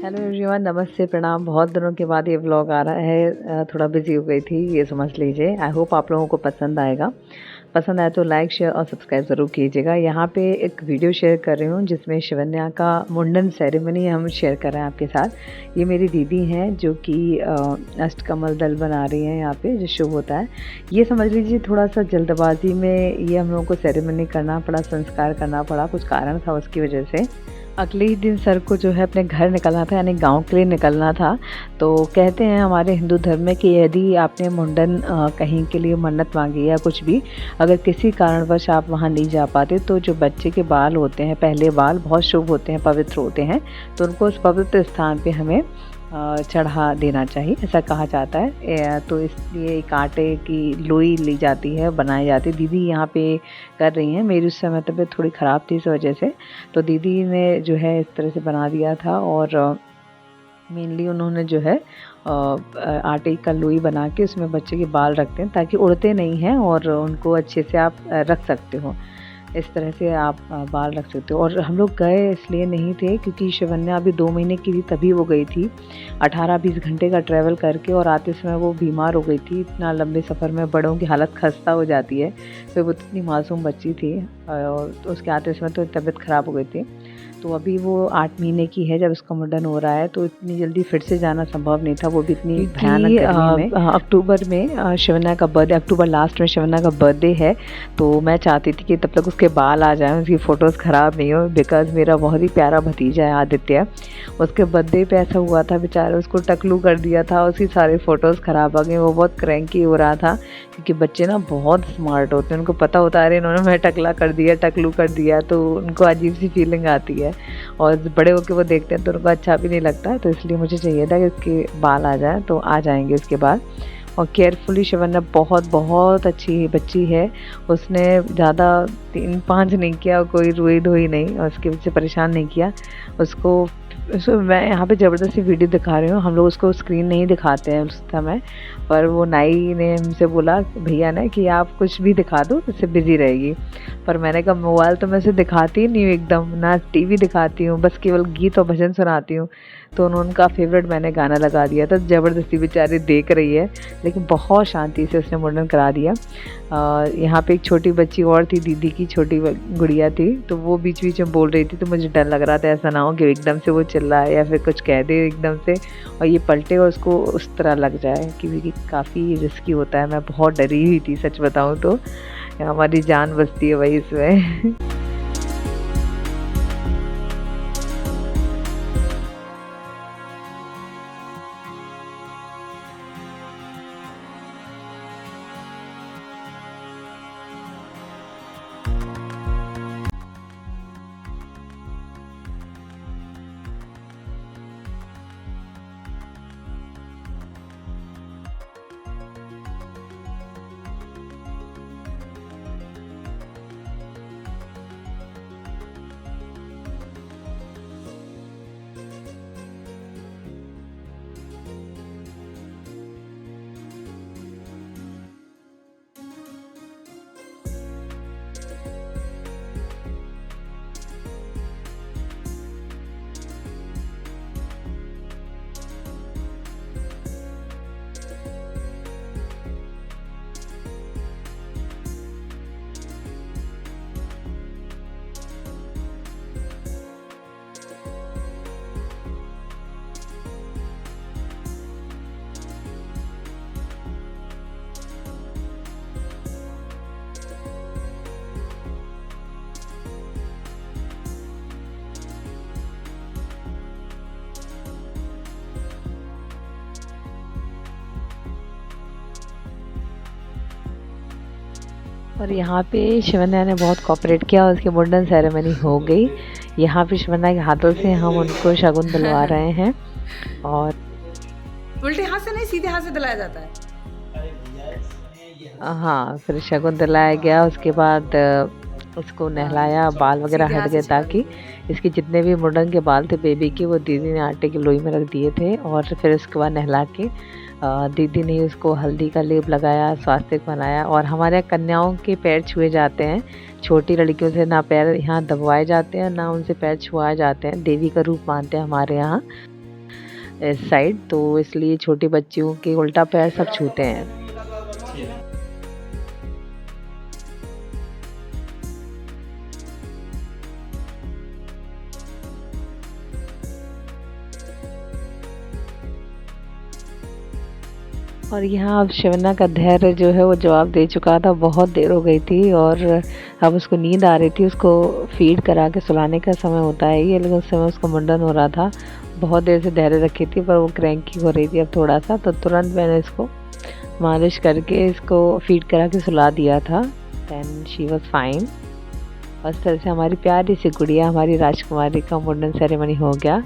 Hello everyone, नमस्ते, प्रणाम। बहुत दिनों के बाद ये व्लॉग आ रहा है। थोड़ा बिजी हो गई थी, ये समझ लीजिए। आई होप आप लोगों को पसंद आएगा। पसंद आए तो लाइक, शेयर और सब्सक्राइब ज़रूर कीजिएगा। यहाँ पे एक वीडियो शेयर कर रही हूँ जिसमें शिवन्या का मुंडन सेरेमनी हम शेयर कर रहे हैं आपके साथ। ये मेरी दीदी हैं जो कि अष्टकमल दल बना रही हैं यहाँ पे जो शुभ होता है। ये समझ लीजिए थोड़ा सा जल्दबाजी में ये हम लोगों को सेरेमनी करना पड़ा, संस्कार करना पड़ा, कुछ कारण था उसकी वजह से। अगले ही दिन सर को जो है अपने घर निकलना था, यानी गांव के लिए निकलना था। तो कहते हैं हमारे हिंदू धर्म में कि यदि आपने मुंडन कहीं के लिए मन्नत मांगी या कुछ भी, अगर किसी कारणवश आप वहां नहीं जा पाते तो जो बच्चे के बाल होते हैं, पहले बाल बहुत शुभ होते हैं, पवित्र होते हैं, तो उनको उस पवित्र स्थान पे हमें चढ़ा देना चाहिए, ऐसा कहा जाता है। तो इसलिए एक आटे की लोई ली जाती है, बनाई जाती है। दीदी यहाँ पे कर रही हैं। मेरी उस समय तबीयत थोड़ी ख़राब थी इस वजह से, तो दीदी ने जो है इस तरह से बना दिया था। और मेनली उन्होंने जो है आटे का लोई बना के उसमें बच्चे के बाल रखते हैं ताकि उड़ते नहीं हैं और उनको अच्छे से आप रख सकते हो। इस तरह से आप बाल रख सकते हो। और हम लोग गए इसलिए नहीं थे क्योंकि शिवन्या अभी 2 महीने की थी, तभी वो गई थी 18-20 घंटे का ट्रैवल करके, और आते समय वो बीमार हो गई थी। इतना लंबे सफ़र में बड़ों की हालत खस्ता हो जाती है, तो वो इतनी मासूम बच्ची थी और उसके आते समय तो तबीयत ख़राब हो गई थी। तो अभी वो 8 महीने की है जब उसका मुंडन हो रहा है, तो इतनी जल्दी फिर से जाना संभव नहीं था, वो भी इतनी भयानक गर्मी में। अक्टूबर में शिवन्या का बर्थडे, अक्टूबर लास्ट में शिवन्या का बर्थडे है, तो मैं चाहती थी कि तब तक उसके बाल आ जाएं, उसकी फ़ोटोज़ ख़राब नहीं हो, बिकॉज़ मेरा बहुत ही प्यारा भतीजा है आदित्य। उसके बर्थडे पे ऐसा हुआ था, बेचारा उसको टकलू कर दिया था, उसकी सारी फ़ोटोज़ ख़राब आ गई। वो बहुत क्रैंकी हो रहा था क्योंकि बच्चे ना बहुत स्मार्ट होते हैं, उनको पता होता है अरे इन्होंने मैं टकला कर दिया, टकलू कर दिया, तो उनको अजीब सी फीलिंग आती है और बड़े होकर वो देखते हैं तो उनको अच्छा भी नहीं लगता। तो इसलिए मुझे चाहिए था कि उसके बाल आ जाएं, तो आ जाएंगे उसके बाद। और केयरफुली शिवन्या बहुत बहुत अच्छी बच्ची है, उसने ज़्यादा 3-5 नहीं किया, कोई रोई धोई नहीं और उसकी वजह से परेशान नहीं किया उसको। मैं यहाँ पे ज़बरदस्ती वीडियो दिखा रही हूँ, हम लोग उसको स्क्रीन नहीं दिखाते हैं उस समय, पर वो नाई ने हमसे बोला भैया ने कि आप कुछ भी दिखा दो, इससे बिज़ी रहेगी। पर मैंने कहा मोबाइल तो मैं उसे दिखाती ही नहीं हूँ एकदम, ना टीवी दिखाती हूँ, बस केवल गीत और भजन सुनाती हूँ। तो उनका फेवरेट मैंने गाना लगा दिया था, ज़बरदस्ती बेचारी देख रही है, लेकिन बहुत शांति से उसने मुंडन करा दिया। यहाँ पे एक छोटी बच्ची और थी, दीदी की छोटी गुड़िया थी, तो वो बीच बीच में बोल रही थी, तो मुझे डर लग रहा था ऐसा ना हो कि एकदम से वो चिल्लाए या फिर कुछ कह दे एकदम से और ये पलटे और उसको उस तरह लग जाए, क्योंकि काफ़ी रिस्की होता है। मैं बहुत डरी हुई थी सच बताऊँ तो, हमारी जान बचती है वही इसमें। और यहाँ पे शिवन्या ने बहुत कोऑपरेट किया और उसकी मुंडन सेरेमनी हो गई। यहाँ पे शिवन्या के हाथों से हम उनको शगुन दिलवा रहे हैं। और उल्टे हाथ से नहीं, सीधे हाथ से दिलाया जाता है। हाँ, फिर शगुन दिलाया गया। उसके बाद उसको नहलाया, बाल वगैरह हट गए ताकि इसके जितने भी मुंडन के बाल थे बेबी के, वो दीदी ने आटे की लोई में रख दिए थे। और फिर उसके बाद नहला के दीदी ने उसको हल्दी का लेप लगाया, स्वास्तिक बनाया। और हमारे यहाँ कन्याओं के पैर छुए जाते हैं, छोटी लड़कियों से ना पैर यहाँ दबवाए जाते हैं ना उनसे पैर छुआए जाते हैं, देवी का रूप मानते हैं हमारे यहाँ। इस साइड, तो इसलिए छोटी बच्चियों के उल्टा पैर सब छूते हैं। और यहाँ अब शिवना का धैर्य जो है वो जवाब दे चुका था, बहुत देर हो गई थी और अब उसको नींद आ रही थी। उसको फीड करा के सुलाने का समय होता है ये, लेकिन उस समय उसका मुंडन हो रहा था। बहुत देर से धैर्य रखी थी पर वो क्रैंकी हो रही थी अब थोड़ा सा, तो तुरंत मैंने इसको मालिश करके इसको फीड करा के सुला दिया था। Then she was fine. और इस तरह से हमारी प्यारी सी गुड़िया, हमारी राजकुमारी का मुंडन सेरेमनी हो गया।